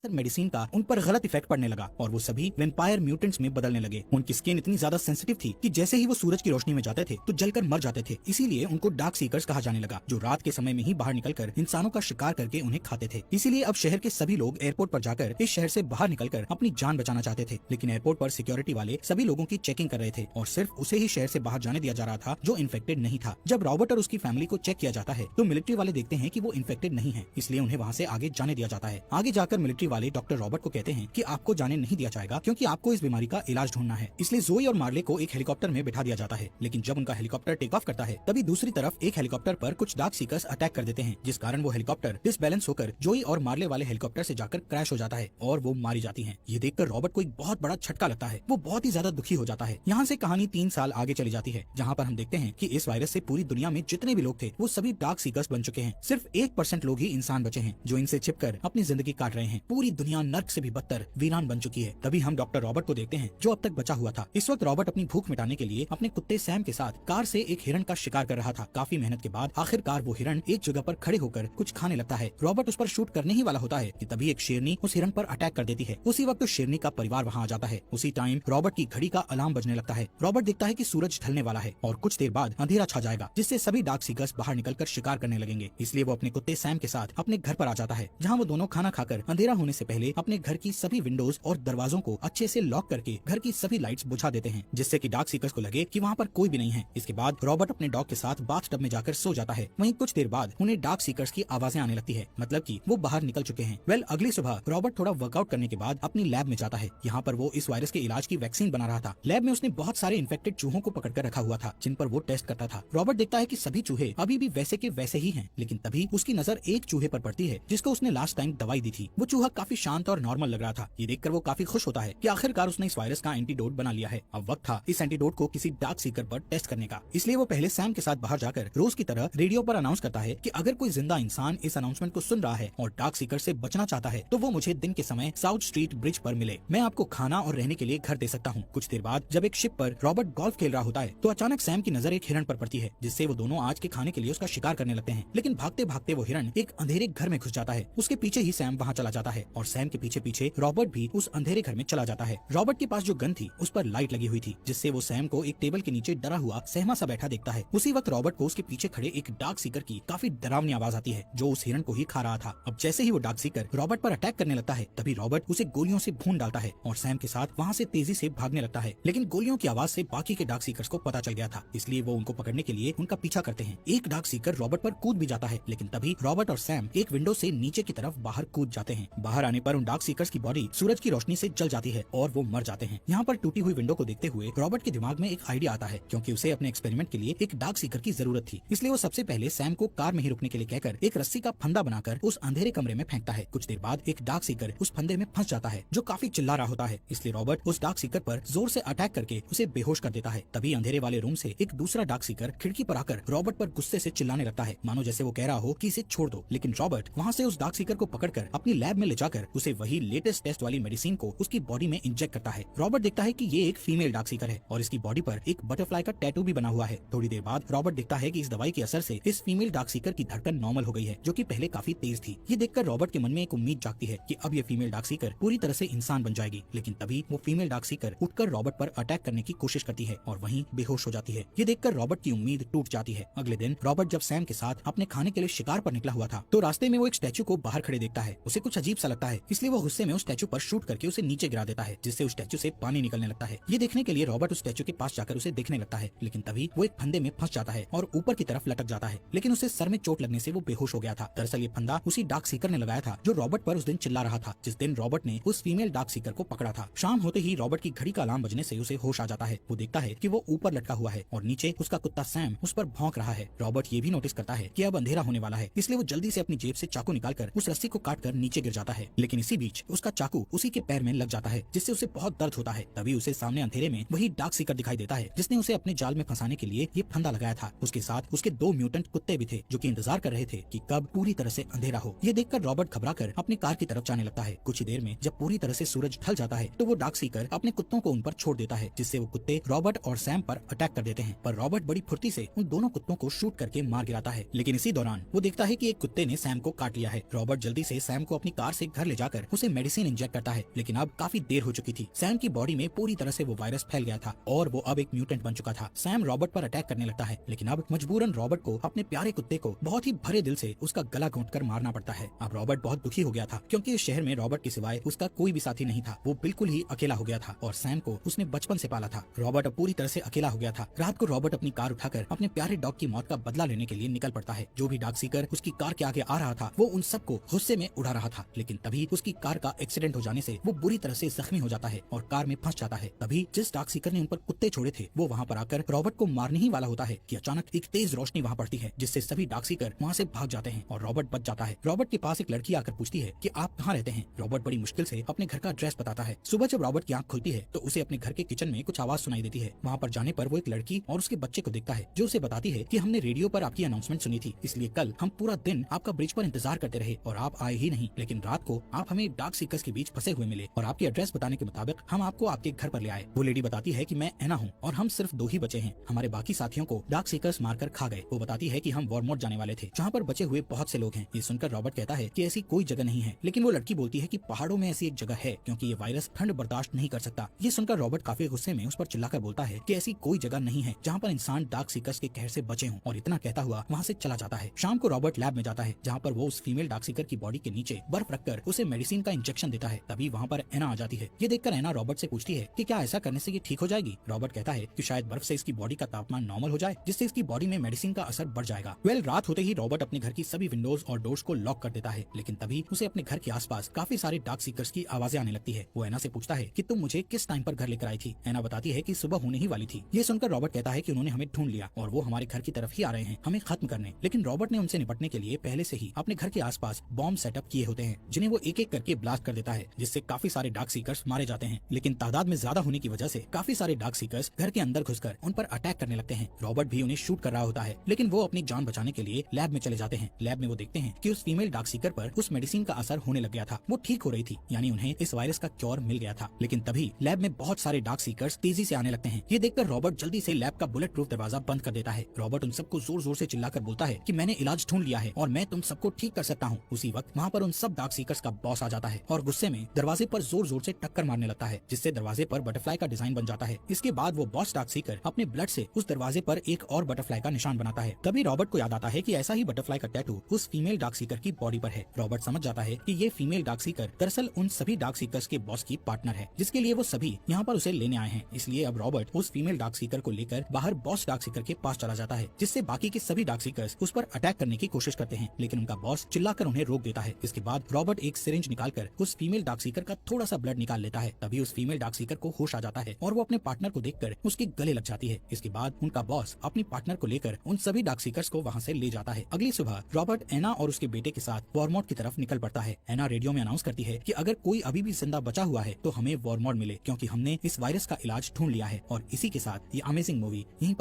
Medicine का उन पर गलत इफेक्ट पड़ने लगा और वो सभी वेम्पायर म्यूटेंट्स में बदलने लगे। उनकी स्किन इतनी ज्यादा सेंसिटिव थी कि जैसे ही वो सूरज की रोशनी में जाते थे तो जलकर मर जाते थे। इसीलिए उनको डार्क सीकर्स कहा जाने लगा, जो रात के समय में ही बाहर निकलकर इंसानों का शिकार करके उन्हें खाते थे। इसीलिए अब शहर के सभी लोग एयरपोर्ट पर जाकर इस शहर से बाहर निकलकर अपनी जान बचाना चाहते थे। लेकिन एयरपोर्ट पर सिक्योरिटी वाले सभी लोगों की चेकिंग कर रहे थे और सिर्फ उसे ही शहर से बाहर जाने दिया जा रहा था जो इन्फेक्टेड नहीं था। जब रॉबर्ट और उसकी फैमिली को चेक किया जाता है तो मिलिट्री वाले देखते हैं कि वो इन्फेक्टेड नहीं है, इसलिए उन्हें वहाँ से आगे जाने दिया जाता है। आगे जाकर मिलिट्री वाले डॉक्टर रॉबर्ट को कहते हैं कि आपको जाने नहीं दिया जाएगा क्योंकि आपको इस बीमारी का इलाज ढूंढना है। इसलिए जोई और मार्ले को एक हेलीकॉप्टर में बिठा दिया जाता है। लेकिन जब उनका हेलीकॉप्टर टेक ऑफ करता है तभी दूसरी तरफ एक हेलीकॉप्टर पर कुछ डार्क सीकर्स अटैक कर देते हैं, जिस कारण वो हेलीकॉप्टर डिसबैलेंस होकर जोई और मार्ले वाले हेलीकॉप्टर से जाकर क्रैश हो जाता है और वो मारी जाती हैं। ये देखकर रॉबर्ट को एक बहुत बड़ा झटका लगता है। वो बहुत ही ज्यादा दुखी हो जाता है। यहाँ से कहानी 3 साल आगे चली जाती है, जहाँ पर हम देखते हैं कि इस वायरस से पूरी दुनिया में जितने भी लोग थे वो सभी डार्क सीकर्स बन चुके हैं। सिर्फ 1% लोग ही इंसान बचे हैं जो इनसे छिपकर अपनी जिंदगी काट रहे हैं। पूरी दुनिया नर्क से भी बदतर वीरान बन चुकी है। तभी हम डॉक्टर रॉबर्ट को देखते हैं जो अब तक बचा हुआ था। इस वक्त रॉबर्ट अपनी भूख मिटाने के लिए अपने कुत्ते सैम के साथ कार से एक हिरण का शिकार कर रहा था। काफी मेहनत के बाद आखिरकार वो हिरण एक जगह पर खड़े होकर कुछ खाने लगता है। रॉबर्ट उस पर शूट करने ही वाला होता है कि तभी एक शेरनी उस हिरण पर अटैक कर देती है। उसी वक्त उस शेरनी का परिवार वहाँ आ जाता है। उसी टाइम रॉबर्ट की घड़ी का अलार्म बजने लगता है। रॉबर्ट देखता है कि सूरज ढलने वाला है और कुछ देर बाद अंधेरा छा जाएगा, जिससे सभी डार्क सीकर्स बाहर निकलकर शिकार करने लगेंगे। इसलिए वो अपने कुत्ते सैम के साथ अपने घर पर आ जाता है, जहाँ वो दोनों खाना खाकर अंधेरा होने से पहले अपने घर की सभी विंडोज और दरवाजों को अच्छे से लॉक करके घर की सभी लाइट्स बुझा देते हैं, जिससे कि डार्क सीकर्स को लगे कि वहाँ पर कोई भी नहीं है। इसके बाद रॉबर्ट अपने डॉग के साथ बाथ टब में जाकर सो जाता है। वहीं कुछ देर बाद उन्हें डार्क सीकर्स की आवाजें आने लगती है, मतलब कि वो बाहर निकल चुके हैं। अगली सुबह रॉबर्ट थोड़ा वर्कआउट करने के बाद अपनी लैब में जाता है। यहाँ पर वो इस वायरस के इलाज की वैक्सीन बना रहा था। लैब में उसने बहुत सारे इन्फेक्टेड चूहों को पकड़ कर रखा हुआ था, जिन पर वो टेस्ट करता था। रॉबर्ट देखता है कि सभी चूहे अभी भी वैसे के वैसे ही हैं, लेकिन तभी उसकी नजर एक चूहे पर पड़ती है जिसको उसने लास्ट टाइम दवाई दी थी। वो चूहा काफी शांत और नॉर्मल लग रहा था। ये देखकर वो काफी खुश होता है कि आखिरकार उसने इस वायरस का एंटीडोट बना लिया है। अब वक्त था इस एंटीडोट को किसी डार्क सीकर पर टेस्ट करने का। इसलिए वो पहले सैम के साथ बाहर जाकर रोज की तरह रेडियो पर अनाउंस करता है कि अगर कोई जिंदा इंसान इस अनाउंसमेंट को सुन रहा है और डार्क सीकर से बचना चाहता है तो वो मुझे दिन के समय साउथ स्ट्रीट ब्रिज पर मिले। मैं आपको खाना और रहने के लिए घर दे सकता हूँ। कुछ देर बाद जब एक शिप पर रॉबर्ट गोल्फ खेल रहा होता है तो अचानक सैम की नजर एक हिरण पर पड़ती है, जिससे वो दोनों आज के खाने के लिए उसका शिकार करने लगते हैं। लेकिन भागते भागते वो हिरण एक अंधेरे घर में घुस जाता है। उसके पीछे ही सैम वहाँ चला जाता है और सैम के पीछे पीछे रॉबर्ट भी उस अंधेरे घर में चला जाता है। रॉबर्ट के पास जो गन थी उस पर लाइट लगी हुई थी, जिससे वो सैम को एक टेबल के नीचे डरा हुआ सहमा सा बैठा देखता है। उसी वक्त रॉबर्ट को उसके पीछे खड़े एक डार्क सीकर की काफी डरावनी आवाज आती है, जो उस हिरण को ही खा रहा था। अब जैसे ही वो डार्क सीकर रॉबर्ट पर अटैक करने लगता है तभी रॉबर्ट उसे गोलियों से भून डालता है और सैम के साथ वहाँ से तेजी से भागने लगता है। लेकिन गोलियों की आवाज से बाकी के डार्क सीकर्स को पता चल गया था, इसलिए वो उनको पकड़ने के लिए उनका पीछा करते हैं। एक डार्क सीकर रॉबर्ट पर कूद भी जाता है, लेकिन तभी रॉबर्ट और सैम एक विंडो से नीचे की तरफ बाहर कूद जाते हैं। बाहर आने पर उन डार्क सीकर्स की बॉडी सूरज की रोशनी से जल जाती है और वो मर जाते हैं। यहाँ पर टूटी हुई विंडो को देखते हुए रॉबर्ट के दिमाग में एक आइडिया आता है, क्योंकि उसे अपने एक्सपेरिमेंट के लिए एक डार्क सीकर की जरूरत थी। इसलिए वो सबसे पहले सैम को कार में ही रुकने के लिए कहकर एक रस्सी का फंदा बनाकर उस अंधेरे कमरे में फेंकता है। कुछ देर बाद एक डार्क सीकर उस फंदे में फंस जाता है, जो काफी चिल्ला रहा होता है। इसलिए रॉबर्ट उस डार्क सीकर पर जोर से अटैक करके उसे बेहोश कर देता है। तभी अंधेरे वाले रूम से एक दूसरा डार्क सीकर खिड़की पर आकर रॉबर्ट पर गुस्से से चिल्लाने लगता है, मानो जैसे वो कह रहा हो कि इसे छोड़ दो। लेकिन रॉबर्ट वहाँ से उस डार्क सीकर को पकड़कर अपनी लैब में ले जाकर उसे वही लेटेस्ट टेस्ट वाली मेडिसिन को उसकी बॉडी में इंजेक्ट करता है। रॉबर्ट देखता है कि ये एक फीमेल डार्क सीकर है और इसकी बॉडी पर एक बटरफ्लाई का टैटू भी बना हुआ है। थोड़ी देर बाद रॉबर्ट देखता है कि इस दवाई के असर से इस फीमेल डार्क सीकर की धड़कन नॉर्मल हो गई है, जो कि पहले काफी तेज थी। ये देखकर रॉबर्ट के मन में एक उम्मीद जागती है कि अब ये फीमेल डार्क सीकर पूरी तरह से इंसान बन जाएगी। लेकिन तभी वो फीमेल डार्क सीकर उठकर रॉबर्ट पर अटैक करने की कोशिश करती है और वहीं बेहोश हो जाती है। ये देखकर रॉबर्ट की उम्मीद टूट जाती है। अगले दिन रॉबर्ट जब सैम के साथ अपने खाने के लिए शिकार पर निकला हुआ था तो रास्ते में वो एक स्टैचू को बाहर खड़े देखता है। उसे कुछ अजीब सा लगता है, इसलिए वो गुस्से में उस स्टैचू पर शूट करके उसे नीचे गिरा देता है, जिससे उस स्टैचू से पानी निकलने लगता है। ये देखने के लिए रॉबर्ट उस स्टैचू के पास जाकर उसे देखने लगता है, लेकिन तभी वो एक फंदे में फंस जाता है और ऊपर की तरफ लटक जाता है। लेकिन उसे सर में चोट लगने से वो बेहोश हो गया था। दरअसल ये फंदा उसी डार्क सीकर ने लगाया था जो रॉबर्ट पर उस दिन चिल्ला रहा था, जिस दिन रॉबर्ट ने उस फीमेल डार्क सीकर को पकड़ा था। शाम होते ही रॉबर्ट की घड़ी का अलार्म बजने से उसे होश आ जाता है। वो देखता है कि वो ऊपर लटका हुआ है और नीचे उसका कुत्ता सैम उस पर भौंक रहा है। रॉबर्ट ये भी नोटिस करता है कि अब अंधेरा होने वाला है, इसलिए वो जल्दी से अपनी जेब से चाकू निकालकर उस रस्सी को काटकर नीचे गिर जाता है। लेकिन इसी बीच उसका चाकू उसी के पैर में लग जाता है, जिससे उसे बहुत दर्द होता है। तभी उसे सामने अंधेरे में वही डार्क सीकर दिखाई देता है जिसने उसे अपने जाल में फंसाने के लिए ये फंदा लगाया था। उसके साथ उसके 2 म्यूटेंट कुत्ते भी थे जो कि इंतजार कर रहे थे कि कब पूरी तरह से अंधेरा हो। ये देखकर रॉबर्ट घबराकर अपनी कार की तरफ जाने लगता है। कुछ ही देर में जब पूरी तरह से सूरज ढल जाता है तो वो डार्क सीकर अपने कुत्तों को उन पर छोड़ देता है, जिससे वो कुत्ते रॉबर्ट और सैम पर अटैक कर देते हैं। पर रॉबर्ट बड़ी फुर्ती से उन दोनों कुत्तों को शूट करके मार गिराता है। लेकिन इसी दौरान वो देखता है कि एक कुत्ते ने सैम को काट लिया है। रॉबर्ट जल्दी से सैम को अपनी कार से घर ले जाकर उसे मेडिसिन इंजेक्ट करता है, लेकिन अब काफी देर हो चुकी थी। सैम की बॉडी में पूरी तरह से वो वायरस फैल गया था और वो अब एक म्यूटेंट बन चुका था। सैम रॉबर्ट पर अटैक करने लगता है, लेकिन अब मजबूरन रॉबर्ट को अपने प्यारे कुत्ते को बहुत ही भरे दिल से उसका गला घोंटकर मारना पड़ता है। अब रॉबर्ट बहुत दुखी हो गया था क्योंकि इस शहर में रॉबर्ट के सिवाय उसका कोई भी साथी नहीं था। वो बिल्कुल ही अकेला हो गया था और सैम को उसने बचपन से पाला था। रॉबर्ट अब पूरी तरह से अकेला हो गया था। रात को रॉबर्ट अपनी कार उठाकर अपने प्यारे डॉग की मौत का बदला लेने के लिए निकल पड़ता है। जो भी डार्क सीकर उसकी कार के आगे आ रहा था वो उन सबको गुस्से में उड़ा रहा था, लेकिन तभी उसकी कार का एक्सीडेंट हो जाने से वो बुरी तरह से जख्मी हो जाता है और कार में फंस जाता है। तभी जिस डार्क सीकर ने उन पर कुत्ते छोड़े थे वो वहाँ पर आकर रॉबर्ट को मारने ही वाला होता है कि अचानक एक तेज रोशनी वहाँ पड़ती है, जिससे सभी डार्क सीकर वहाँ से भाग जाते हैं और रॉबर्ट बच जाता है। रॉबर्ट के पास एक लड़की आकर पूछती है कि आप कहाँ रहते हैं। रॉबर्ट बड़ी मुश्किल से अपने घर का एड्रेस बताता है। सुबह जब रॉबर्ट की आंख खुलती है तो उसे अपने घर के किचन में कुछ आवाज सुनाई देती है। वहाँ पर जाने पर वो एक लड़की और उसके बच्चे को देखता है जो उसे बताती है कि हमने रेडियो पर आपकी अनाउंसमेंट सुनी थी, इसलिए कल हम पूरा दिन आपका ब्रिज पर इंतजार करते रहे और आप आए ही नहीं, लेकिन रात को आप हमें डार्क सीकर्स के बीच फंसे हुए मिले और आपके एड्रेस बताने के मुताबिक हम आपको आपके घर पर ले आए। वो लेडी बताती है कि मैं एना हूँ और हम सिर्फ 2 ही बचे हैं, हमारे बाकी साथियों को डार्क सीकर्स मारकर खा गए। वो बताती है कि हम वॉरमोट जाने वाले थे जहाँ पर बचे हुए बहुत से लोग हैं। ये सुनकर रॉबर्ट कहता है कि ऐसी कोई जगह नहीं है, लेकिन वो लड़की बोलती है कि पहाड़ों में ऐसी एक जगह है क्योंकि ये वायरस ठंड बर्दाश्त नहीं कर सकता। ये सुनकर रॉबर्ट काफी गुस्से में उस पर चिल्लाकर बोलता है कि ऐसी कोई जगह नहीं है जहाँ पर इंसान डार्क सीकर्स के कहर से बचे हों, और इतना कहता हुआ वहाँ से चला जाता है। शाम को रॉबर्ट लैब में जाता है जहाँ पर वो उस फीमेल डार्क सीकर की बॉडी के नीचे बर्फ रखकर उसे मेडिसिन का इंजेक्शन देता है। तभी वहाँ पर एना आ जाती है। ये देखकर एना रॉबर्ट से पूछती है कि क्या ऐसा करने से ये ठीक हो जाएगी। रॉबर्ट कहता है कि शायद बर्फ से इसकी बॉडी का तापमान नॉर्मल हो जाए, जिससे इसकी बॉडी में मेडिसिन का असर बढ़ जाएगा। रात होते ही रॉबर्ट अपने घर की सभी विंडोज और डोर्स को लॉक कर देता है, लेकिन तभी उसे अपने घर के आसपास काफी सारे डार्क सीकर्स की आवाजें आने लगती है। वो एना से पूछता है कि तुम मुझे किस टाइम पर घर लेकर आई थी। एना बताती है कि सुबह होने ही वाली थी। ये सुनकर रॉबर्ट कहता है कि उन्होंने हमें ढूंढ लिया और वो हमारे घर की तरफ ही आ रहे हैं हमें खत्म करने। लेकिन रॉबर्ट ने उनसे निपटने के लिए पहले से ही अपने घर के आसपास बॉम्ब सेटअप किए होते हैं, जिन्हें वो एक एक करके ब्लास्ट कर देता है, जिससे काफी सारे डार्क सीकर्स मारे जाते हैं। लेकिन तादाद में ज्यादा होने की वजह से काफी सारे डार्क सीकर्स घर के अंदर घुसकर उन पर अटैक करने लगते हैं। रॉबर्ट भी उन्हें शूट कर रहा होता है, लेकिन वो अपनी जान बचाने के लिए लैब में चले जाते हैं। लैब में वो देखते हैं कि उस फीमेल डार्क सीकर पर उस मेडिसिन का असर होने लग गया था, वो ठीक हो रही थी, यानी उन्हें इस वायरस का क्योर मिल गया था। लेकिन तभी लैब में बहुत सारे डार्क सीकर्स तेजी से आने लगते हैं। ये देखकर रॉबर्ट जल्दी से लैब का बुलेट प्रूफ दरवाजा बंद कर देता है। रॉबर्ट उन सबको जोर जोर से चिल्लाकर बोलता है कि मैंने इलाज ढूंढ लिया है और मैं तुम सबको ठीक कर सकता हूँ। उसी वक्त वहाँ पर उन सब डार्क सीकर्स का बॉस आ जाता है और गुस्से में दरवाजे पर जोर जोर से टक्कर मारने लगता है, जिससे दरवाजे पर बटरफ्लाई का डिजाइन बन जाता है। इसके बाद वो बॉस डार्क सीकर अपने ब्लड से उस दरवाजे पर एक और बटरफ्लाई का निशान बनाता है। तभी रॉबर्ट को याद आता है कि ऐसा ही बटरफ्लाई का टैटू उस फीमेल डार्क सीकर की बॉडी पर है। रॉबर्ट समझ जाता है कि ये फीमेल डार्क सीकर दरअसल उन सभी डार्क सीकर्स के बॉस की पार्टनर है, जिसके लिए वो सभी यहाँ पर उसे लेने आए हैं। इसलिए अब रॉबर्ट उस फीमेल डार्क सीकर को लेकर बाहर बॉस डार्क सीकर के पास चला जाता है, जिससे बाकी के सभी डार्क सीकर्स उस पर अटैक करने की कोशिश करते हैं, लेकिन उनका बॉस चिल्लाकर उन्हें रोक देता है। इसके बाद रॉबर्ट एक सिरिंज निकालकर उस फीमेल डार्क सीकर का थोड़ा सा ब्लड निकाल लेता है। तभी उस फीमेल डार्क सीकर को होश आ जाता है और वो अपने पार्टनर को देखकर उसके गले लग जाती है। इसके बाद उनका बॉस अपनी पार्टनर को लेकर उन सभी डार्क सीकर्स को वहाँ से ले जाता है। अगली सुबह रॉबर्ट एना और उसके बेटे के साथ वॉरमोट की तरफ निकल पड़ता है। एना रेडियो में अनाउंस करती है कि अगर कोई अभी भी जिंदा बचा हुआ है तो हमें वॉरमोट मिले, क्योंकि हमने इस वायरस का इलाज ढूंढ लिया है। और इसी के साथ ये अमेजिंग मूवी यहीं पर